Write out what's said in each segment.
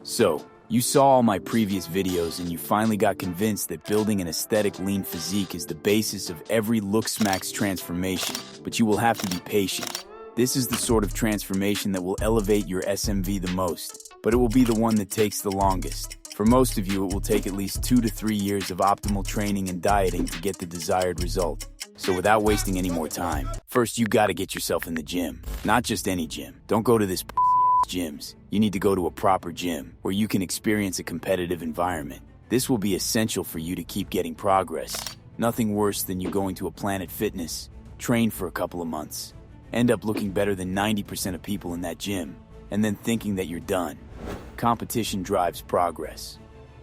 So, you saw all my previous videos and you finally got convinced that building an aesthetic lean physique is the basis of every looksmaxx transformation, but you will have to be patient. This is the sort of transformation that will elevate your SMV the most, but it will be the one that takes the longest. For most of you, it will take at least 2 to 3 years of optimal training and dieting to get the desired result. So without wasting any more time, first you gotta get yourself in the gym. Not just any gym. Don't go to this gyms. You need to go to a proper gym where you can experience a competitive environment. This will be essential for you to keep getting progress. Nothing worse than you going to a Planet Fitness, train for a couple of months, end up looking better than 90% of people in that gym, and then thinking that you're done. Competition drives progress.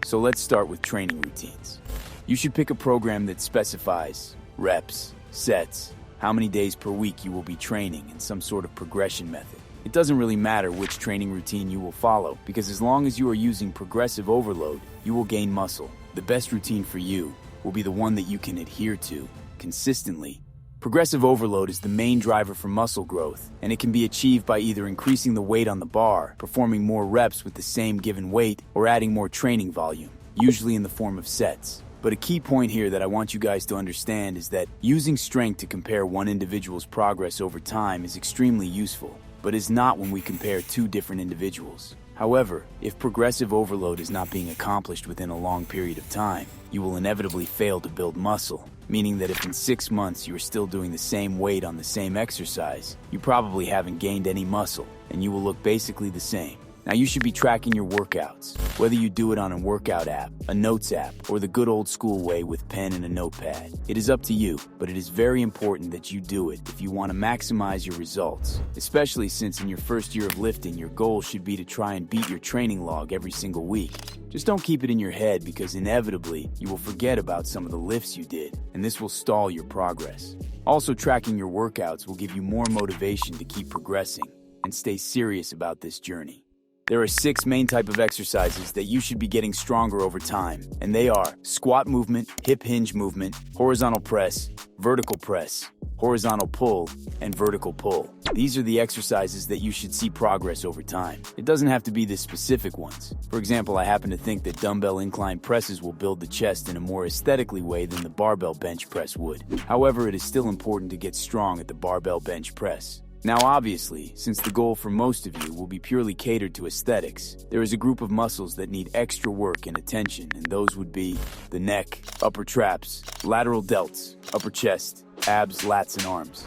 So let's start with training routines. You should pick a program that specifies reps, sets, how many days per week you will be training, and some sort of progression method. It doesn't really matter which training routine you will follow, because as long as you are using progressive overload, you will gain muscle. The best routine for you will be the one that you can adhere to consistently. Progressive overload is the main driver for muscle growth, and it can be achieved by either increasing the weight on the bar, performing more reps with the same given weight, or adding more training volume, usually in the form of sets. But a key point here that I want you guys to understand is that using strength to compare one individual's progress over time is extremely useful, but is not when we compare two different individuals. However, if progressive overload is not being accomplished within a long period of time, you will inevitably fail to build muscle, meaning that if in 6 months you are still doing the same weight on the same exercise, you probably haven't gained any muscle, and you will look basically the same. Now you should be tracking your workouts, whether you do it on a workout app, a notes app, or the good old school way with pen and a notepad. It is up to you, but it is very important that you do it if you want to maximize your results, especially since in your first year of lifting, your goal should be to try and beat your training log every single week. Just don't keep it in your head, because inevitably you will forget about some of the lifts you did, and this will stall your progress. Also, tracking your workouts will give you more motivation to keep progressing and stay serious about this journey. There are 6 main types of exercises that you should be getting stronger over time, and they are squat movement, hip hinge movement, horizontal press, vertical press, horizontal pull, and vertical pull. These are the exercises that you should see progress over time. It doesn't have to be the specific ones. For example, I happen to think that dumbbell incline presses will build the chest in a more aesthetically way than the barbell bench press would. However, it is still important to get strong at the barbell bench press. Now obviously, since the goal for most of you will be purely catered to aesthetics, there is a group of muscles that need extra work and attention, and those would be the neck, upper traps, lateral delts, upper chest, abs, lats, and arms.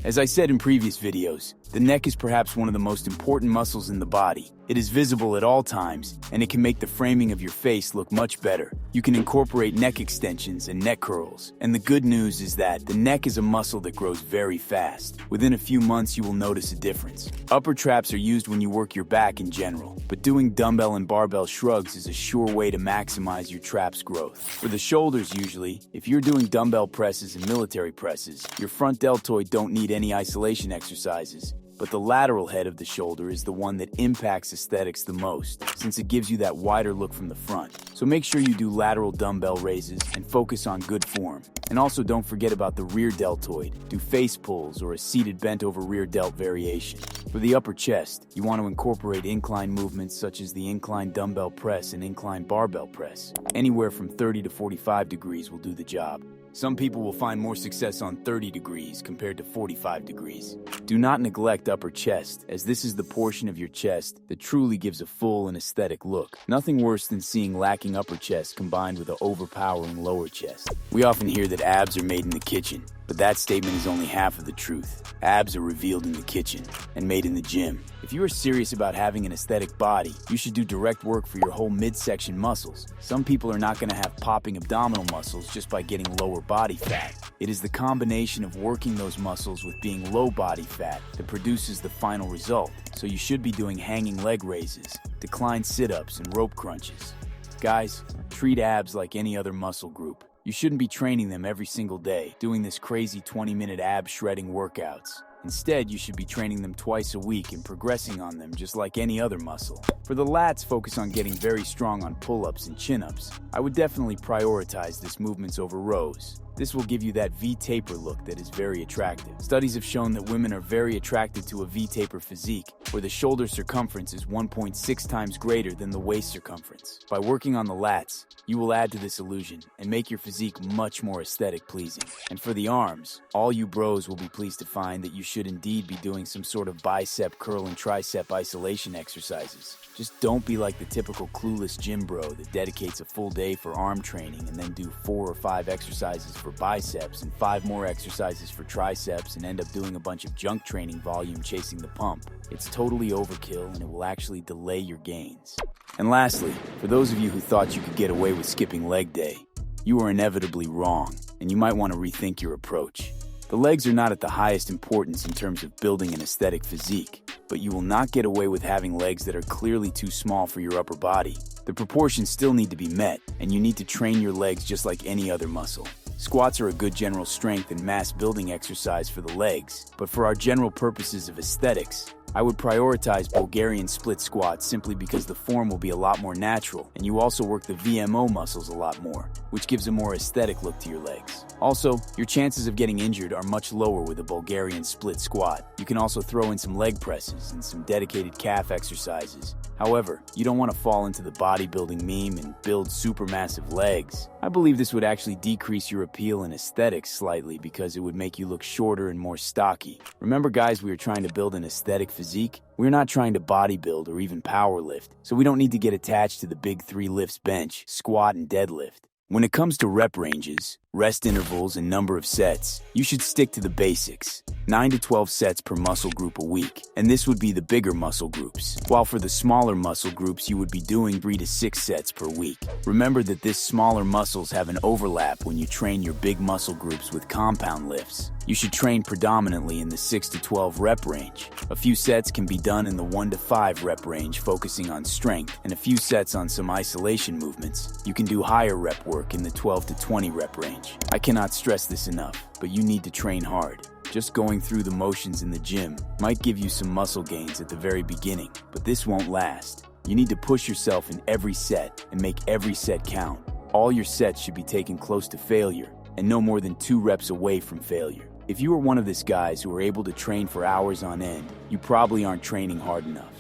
As I said in previous videos, the neck is perhaps one of the most important muscles in the body. It is visible at all times, and it can make the framing of your face look much better. You can incorporate neck extensions and neck curls, and the good news is that the neck is a muscle that grows very fast. Within a few months, you will notice a difference. Upper traps are used when you work your back in general, but doing dumbbell and barbell shrugs is a sure way to maximize your traps growth. For the shoulders usually, if you're doing dumbbell presses and military presses, your front deltoid don't need any isolation exercises. But the lateral head of the shoulder is the one that impacts aesthetics the most, since it gives you that wider look from the front. So make sure you do lateral dumbbell raises and focus on good form. And also don't forget about the rear deltoid. Do face pulls or a seated bent over rear delt variation. For the upper chest, you want to incorporate incline movements such as the incline dumbbell press and incline barbell press. Anywhere from 30 to 45 degrees will do the job. Some people will find more success on 30 degrees compared to 45 degrees. Do not neglect upper chest, as this is the portion of your chest that truly gives a full and aesthetic look. Nothing worse than seeing lacking upper chest combined with an overpowering lower chest. We often hear that abs are made in the kitchen, but that statement is only half of the truth. Abs are revealed in the kitchen and made in the gym. If you are serious about having an aesthetic body, you should do direct work for your whole midsection muscles. Some people are not going to have popping abdominal muscles just by getting lower body fat. It is the combination of working those muscles with being low body fat that produces the final result. So you should be doing hanging leg raises, decline sit-ups, and rope crunches. Guys, treat abs like any other muscle group. You shouldn't be training them every single day, doing this crazy 20-minute ab shredding workouts. Instead, you should be training them twice a week and progressing on them just like any other muscle. For the lats, focus on getting very strong on pull-ups and chin-ups. I would definitely prioritize this movements over rows. This will give you that V-taper look that is very attractive. Studies have shown that women are very attracted to a V-taper physique, where the shoulder circumference is 1.6 times greater than the waist circumference. By working on the lats, you will add to this illusion and make your physique much more aesthetic pleasing. And for the arms, all you bros will be pleased to find that you should indeed be doing some sort of bicep curl and tricep isolation exercises. Just don't be like the typical clueless gym bro that dedicates a full day for arm training and then do 4 or 5 exercises for biceps and 5 more exercises for triceps and end up doing a bunch of junk training volume chasing the pump. It's totally overkill and it will actually delay your gains. And lastly, for those of you who thought you could get away with skipping leg day, you are inevitably wrong, and you might want to rethink your approach. The legs are not at the highest importance in terms of building an aesthetic physique, but you will not get away with having legs that are clearly too small for your upper body. The proportions still need to be met, and you need to train your legs just like any other muscle. Squats are a good general strength and mass building exercise for the legs, but for our general purposes of aesthetics, I would prioritize Bulgarian split squats simply because the form will be a lot more natural, and you also work the VMO muscles a lot more, which gives a more aesthetic look to your legs. Also, your chances of getting injured are much lower with a Bulgarian split squat. You can also throw in some leg presses and some dedicated calf exercises. However, you don't want to fall into the bodybuilding meme and build supermassive legs. I believe this would actually decrease your appeal and aesthetics slightly because it would make you look shorter and more stocky. Remember guys, we are trying to build an aesthetic physique. We're not trying to bodybuild or even power lift, so we don't need to get attached to the big 3 lifts: bench, squat, and deadlift. When it comes to rep ranges, rest intervals, and number of sets, you should stick to the basics. 9 to 12 sets per muscle group a week, and this would be the bigger muscle groups. While for the smaller muscle groups, you would be doing 3 to 6 sets per week. Remember that these smaller muscles have an overlap when you train your big muscle groups with compound lifts. You should train predominantly in the 6 to 12 rep range. A few sets can be done in the 1 to 5 rep range, focusing on strength, and a few sets on some isolation movements. You can do higher rep work in the 12 to 20 rep range. I cannot stress this enough, but you need to train hard. Just going through the motions in the gym might give you some muscle gains at the very beginning, but this won't last. You need to push yourself in every set and make every set count. All your sets should be taken close to failure and no more than 2 reps away from failure. If you are one of these guys who are able to train for hours on end, you probably aren't training hard enough.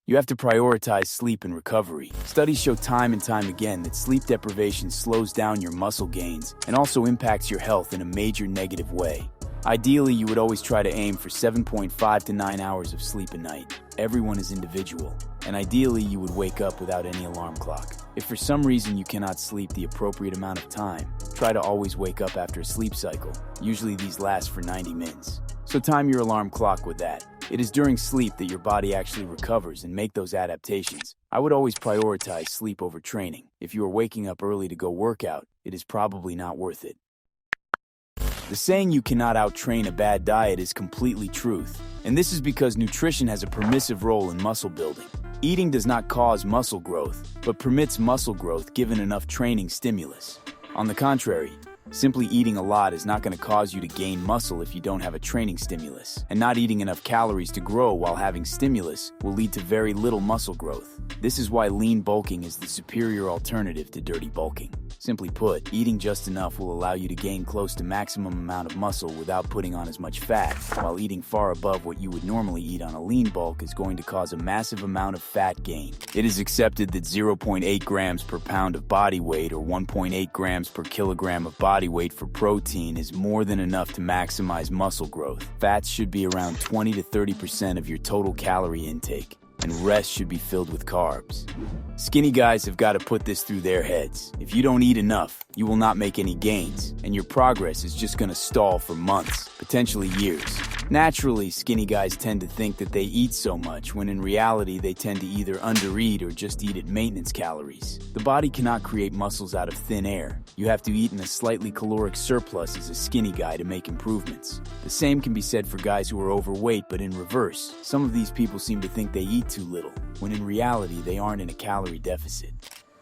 You have to prioritize sleep and recovery. Studies show time and time again that sleep deprivation slows down your muscle gains and also impacts your health in a major negative way. Ideally, you would always try to aim for 7.5 to 9 hours of sleep a night. Everyone is individual, and ideally you would wake up without any alarm clock. If for some reason you cannot sleep the appropriate amount of time, try to always wake up after a sleep cycle. Usually these last for 90 minutes. So time your alarm clock with that. It is during sleep that your body actually recovers and make those adaptations. I would always prioritize sleep over training. If you are waking up early to go work out, it is probably not worth it. The saying you cannot out-train a bad diet is completely truth, and this is because nutrition has a permissive role in muscle building. Eating does not cause muscle growth, but permits muscle growth given enough training stimulus. On the contrary, simply eating a lot is not going to cause you to gain muscle if you don't have a training stimulus, and not eating enough calories to grow while having stimulus will lead to very little muscle growth. This is why lean bulking is the superior alternative to dirty bulking. Simply put, eating just enough will allow you to gain close to maximum amount of muscle without putting on as much fat, while eating far above what you would normally eat on a lean bulk is going to cause a massive amount of fat gain. It is accepted that 0.8 grams per pound of body weight or 1.8 grams per kilogram of body weight for protein is more than enough to maximize muscle growth. Fats should be around 20 to 30% of your total calorie intake, and rest should be filled with carbs. Skinny guys have got to put this through their heads. If you don't eat enough, you will not make any gains, and your progress is just going to stall for months, potentially years. Naturally, skinny guys tend to think that they eat so much, when in reality they tend to either undereat or just eat at maintenance calories. The body cannot create muscles out of thin air. You have to eat in a slightly caloric surplus as a skinny guy to make improvements. The same can be said for guys who are overweight, but in reverse. Some of these people seem to think they eat too little, when in reality they aren't in a calorie deficit.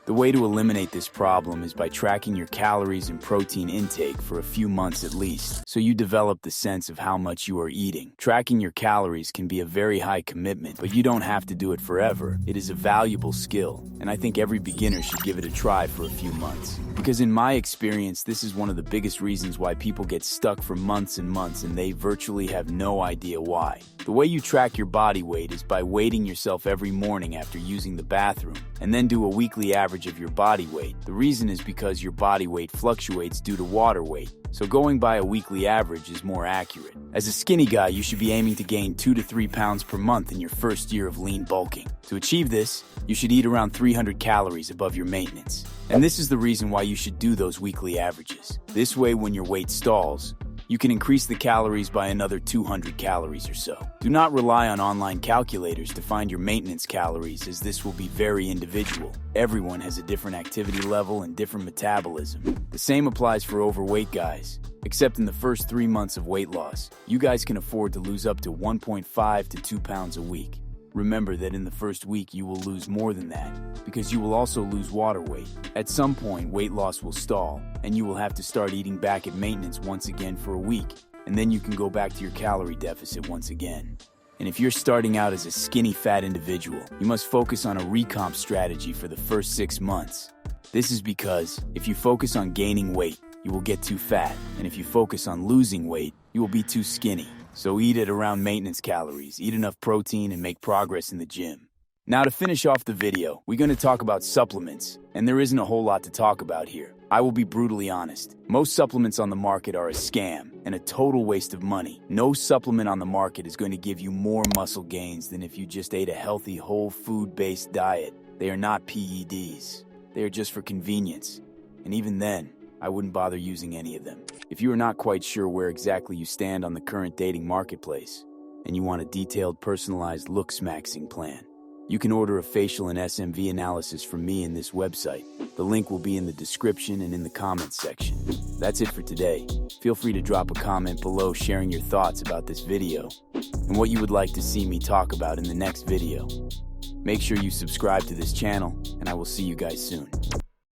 The way to eliminate this problem is by tracking your calories and protein intake for a few months at least, so you develop the sense of how much you are eating. Tracking your calories can be a very high commitment, but you don't have to do it forever. It is a valuable skill, and I think every beginner should give it a try for a few months. Because in my experience, this is one of the biggest reasons why people get stuck for months and months and they virtually have no idea why. The way you track your body weight is by weighting yourself every morning after using the bathroom, and then do a weekly average of your body weight. The reason is because your body weight fluctuates due to water weight, so going by a weekly average is more accurate. As a skinny guy, you should be aiming to gain 2 to 3 pounds per month in your first year of lean bulking. To achieve this, you should eat around 300 calories above your maintenance. And this is the reason why you should do those weekly averages. This way, when your weight stalls, you can increase the calories by another 200 calories or so. Do not rely on online calculators to find your maintenance calories, as this will be very individual. Everyone has a different activity level and different metabolism. The same applies for overweight guys, except in the first 3 months of weight loss, you guys can afford to lose up to 1.5 to 2 pounds a week. Remember that in the first week you will lose more than that, because you will also lose water weight. At some point, weight loss will stall, and you will have to start eating back at maintenance once again for a week, and then you can go back to your calorie deficit once again. And if you're starting out as a skinny fat individual, you must focus on a recomp strategy for the first 6 months. This is because if you focus on gaining weight, you will get too fat, and if you focus on losing weight, you will be too skinny. So eat at around maintenance calories, eat enough protein, and make progress in the gym. Now to finish off the video, we're going to talk about supplements, and there isn't a whole lot to talk about here. I will be brutally honest. Most supplements on the market are a scam and a total waste of money. No supplement on the market is going to give you more muscle gains than if you just ate a healthy, whole food-based diet. They are not PEDs. They are just for convenience. And even then, I wouldn't bother using any of them. If you are not quite sure where exactly you stand on the current dating marketplace, and you want a detailed, personalized looksmaxxing plan, you can order a facial and SMV analysis from me in this website. The link will be in the description and in the comments section. That's it for today. Feel free to drop a comment below sharing your thoughts about this video and what you would like to see me talk about in the next video. Make sure you subscribe to this channel, and I will see you guys soon.